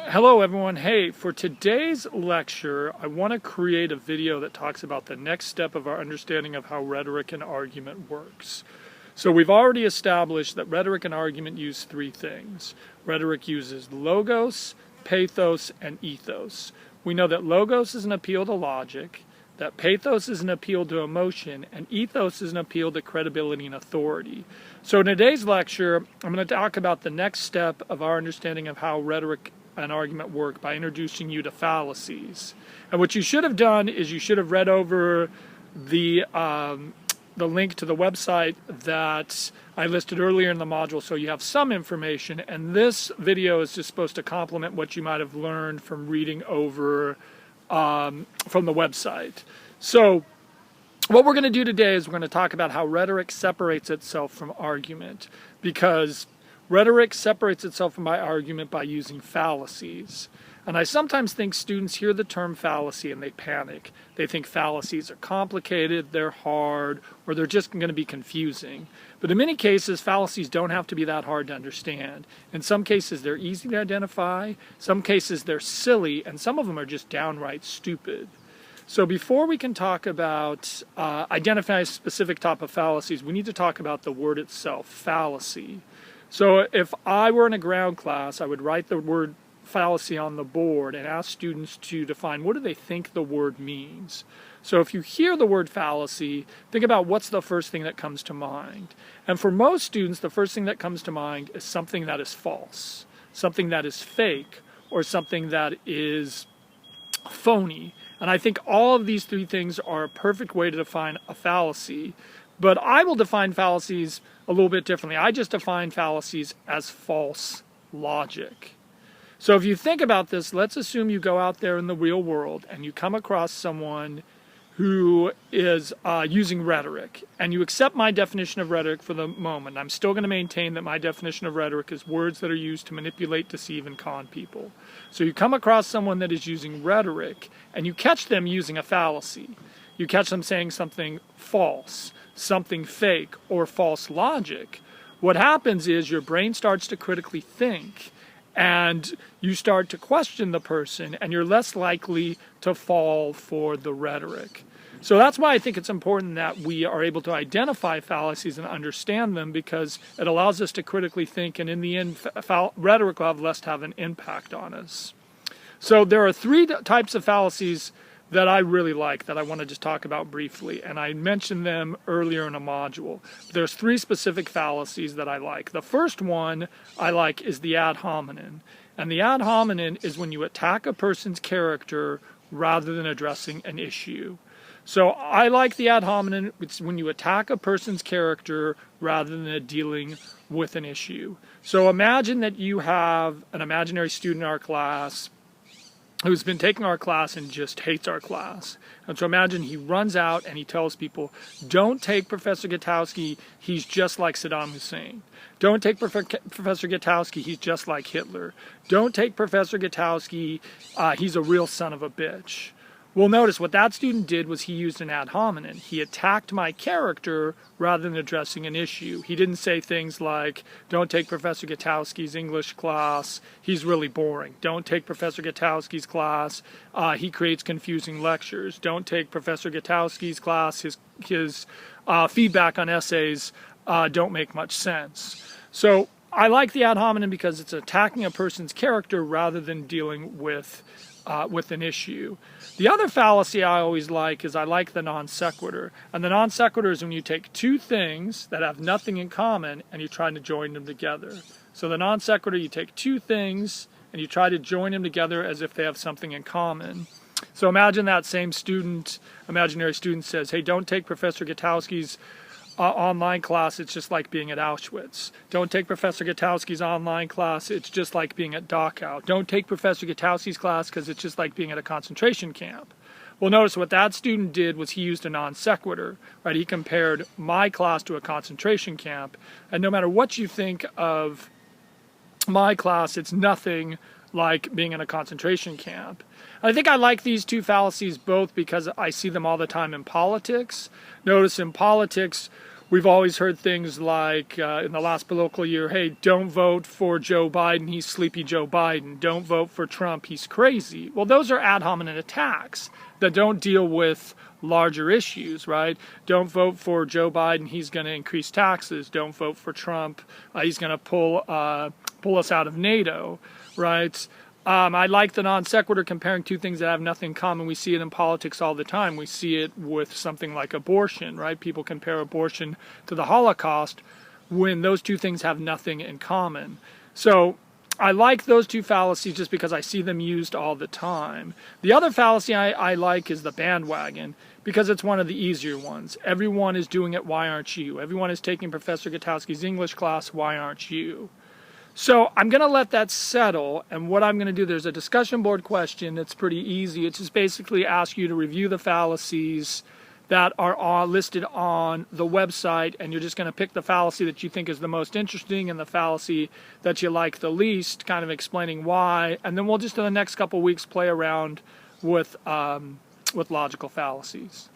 Hello everyone. Hey, for today's lecture, I want to create a video that talks about the next step of our understanding of how rhetoric and argument works. So we've already established that rhetoric and argument use three things. Rhetoric uses logos, pathos, and ethos. We know that logos is an appeal to logic, that pathos is an appeal to emotion, and ethos is an appeal to credibility and authority. So in today's lecture, I'm going to talk about the next step of our understanding of how rhetoric and argument work by introducing you to fallacies. And what you should have done is you should have read over the link to the website that I listed earlier in the module, so you have some information, and this video is just supposed to complement what you might have learned from reading over from the website. So what we're going to do today is we're going to talk about how rhetoric separates itself from argument, because rhetoric separates itself from argument by using fallacies. And I sometimes think students hear the term fallacy and they panic. They think fallacies are complicated, they're hard, or they're just going to be confusing. But in many cases, fallacies don't have to be that hard to understand. In some cases, they're easy to identify. Some cases, they're silly, and some of them are just downright stupid. So before we can talk about identifying a specific type of fallacies, we need to talk about the word itself, fallacy. So if I were in a ground class, I would write the word fallacy on the board and ask students to define what do they think the word means. So if you hear the word fallacy, think about what's the first thing that comes to mind. And for most students, the first thing that comes to mind is something that is false, something that is fake, or something that is phony. And I think all of these three things are a perfect way to define a fallacy. But I will define fallacies a little bit differently. I just define fallacies as false logic. So if you think about this, let's assume you go out there in the real world and you come across someone who is using rhetoric, and you accept my definition of rhetoric for the moment. I'm still going to maintain that my definition of rhetoric is words that are used to manipulate, deceive, and con people. So you come across someone that is using rhetoric, and you catch them using a fallacy. You catch them saying something false, something fake, or false logic. What happens is your brain starts to critically think, and you start to question the person, and you're less likely to fall for the rhetoric. So that's why I think it's important that we are able to identify fallacies and understand them, because it allows us to critically think, and in the end, rhetoric will have less to have an impact on us. So there are three types of fallacies that I really like that I want to just talk about briefly, and I mentioned them earlier in a module. There's three specific fallacies that I like. The first one I like is the ad hominem, and the ad hominem is when you attack a person's character rather than addressing an issue. So I like the ad hominem. It's when you attack a person's character rather than dealing with an issue. So imagine that you have an imaginary student in our class who's been taking our class and just hates our class. And so imagine he runs out and he tells people, don't take Professor Gutowski, he's just like Saddam Hussein. Don't take Professor Gutowski, he's just like Hitler. Don't take Professor Gutowski, he's a real son of a bitch. Well, notice what that student did was he used an ad hominem. He attacked my character rather than addressing an issue. He didn't say things like, don't take Professor Gutowski's English class, he's really boring. Don't take Professor Gutowski's class, he creates confusing lectures. Don't take Professor Gutowski's class, his feedback on essays don't make much sense. So I like the ad hominem because it's attacking a person's character rather than dealing with an issue. The other fallacy I always like is I like the non sequitur. And the non sequitur is when you take two things that have nothing in common and you try to join them together. So the non sequitur, you take two things and you try to join them together as if they have something in common. So imagine that same student, imaginary student, says, hey, don't take Professor Gutowski's online class, it's just like being at Auschwitz. Don't take Professor Gutowski's online class, it's just like being at Dachau. Don't take Professor Gutowski's class because it's just like being at a concentration camp. Well, notice what that student did was he used a non sequitur, right? He compared my class to a concentration camp, and no matter what you think of my class, it's nothing like being in a concentration camp. I think I like these two fallacies both because I see them all the time in politics. Notice in politics, We've always heard things like in the last political year, hey, don't vote for Joe Biden, he's sleepy Joe Biden. Don't vote for Trump, he's crazy. Well, those are ad hominem attacks that don't deal with larger issues, right? Don't vote for Joe Biden, he's going to increase taxes. Don't vote for Trump, he's going to pull us out of NATO, right? I like the non sequitur, comparing two things that have nothing in common. We see it in politics all the time. We see it with something like abortion, right? People compare abortion to the Holocaust when those two things have nothing in common. So I like those two fallacies just because I see them used all the time. The other fallacy I like is the bandwagon, because it's one of the easier ones. Everyone is doing it, why aren't you? Everyone is taking Professor Gutowski's English class, why aren't you? So I'm going to let that settle, and what I'm going to do, there's a discussion board question that's pretty easy. It's just basically ask you to review the fallacies that are listed on the website, and you're just going to pick the fallacy that you think is the most interesting and the fallacy that you like the least, kind of explaining why, and then we'll just in the next couple weeks play around with logical fallacies.